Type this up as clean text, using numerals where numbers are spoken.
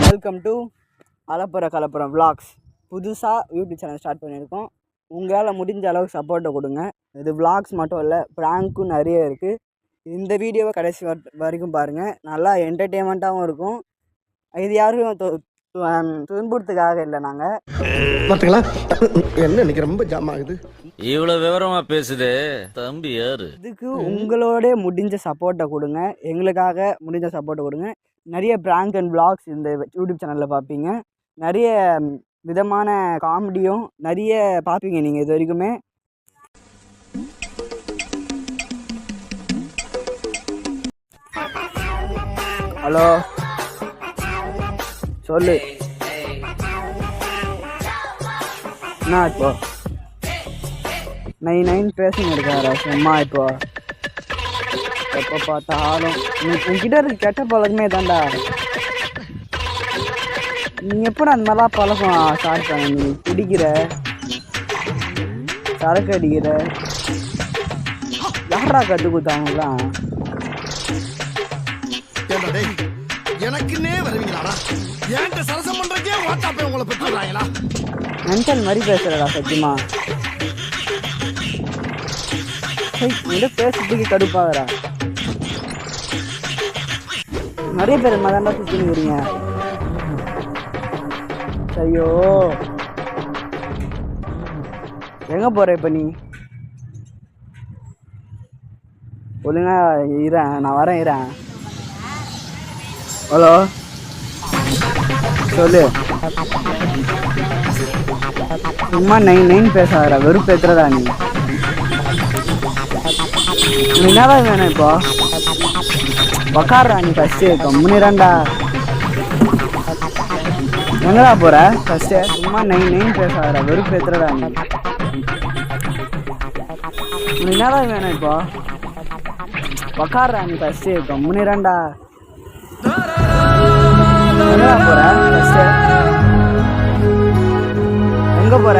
Welcome to Kalappuram vlogs. புதுசாக YouTube channel start பண்ணியிருக்கோம். உங்களால் முடிஞ்ச அளவுக்கு சப்போர்ட்டை கொடுங்க. இது vlogs மட்டும் இல்லை, ப்ராங்க்கும் நிறைய இருக்குது. இந்த வீடியோவை கடைசி வரைக்கும் பாருங்கள். நல்லா என்டர்டெயின்மெண்ட்டாகவும் இருக்கும். இது யாரும் துன்புறுத்துக்காக இல்லை. நாங்கள் பார்த்தீங்களா என்ன இன்னைக்கு ரொம்ப ஜாம் ஆகுது. இவ்வளோ விவரமாக பேசுதே தம்பி யாரு? இதுக்கு உங்களோட முடிஞ்ச சப்போர்ட்டை கொடுங்க. எங்களுக்காக முடிஞ்ச சப்போர்ட்டை கொடுங்க. நிறைய ப்ராங்க் அண்ட் vlogs இந்த யூடியூப் சேனலில் பார்ப்பீங்க. நிறைய விதமான காமெடியும் நிறைய பார்ப்பீங்க நீங்கள் இது வரைக்குமே. ஹலோ சொல்லு, என்ன இப்போ 9 பேசுங்க இருக்காரா சும்மா? இப்போ எப்போ பார்த்தாலும் உங்ககிட்ட இருக்க கெட்ட பழக்கமே தான்டா. நீ எப்போ அந்த மாதிரிலாம் பழக்கம் ஸ்டார்ட் பண்ண? நீ குடிக்கிற, சரக்கு அடிக்கிற, யாரா கற்றுக் கொடுத்தாங்களாம்? எனக்குன்னே வருவீங்களா? ஏன்ட்ட சரசம் பண்றதே வாட்ஸ்அப்ல உங்களை பெற்றுறாங்களா? மென்டல் மாதிரி பேசுறடா சத்தியமா. இதை பேசுறதுக்கு கடுப்பாகிறா. நிறைய பேர் மதாண்டா சுற்றினுக்கிறீங்க. ஐயோ எங்கே போகிற இப்போ நீ? ஒழுங்கா இரேன், நான் வரேன் இரேன். ஹலோ சொல்லு. சும்மா 9 பேசாதடா, வெறும் பேசுறதா நீ. என்னதான் வேணும் இப்போ? உக்காடுறா நீ ஃபஸ்ட்டு, கம்முனிரான்டா. எங்கடா போகிற ஃபஸ்ட்டு? சும்மா 9 பேசாதடா, வெறும் பேசுறதா நீ. என்னதான் வேணும் இப்போ? உக்காடுறா நீ ஃபஸ்ட்டு, கம்முனிரான்டா. எங்கடா போகிற ஃபஸ்ட்டு? எங்கே போகிற?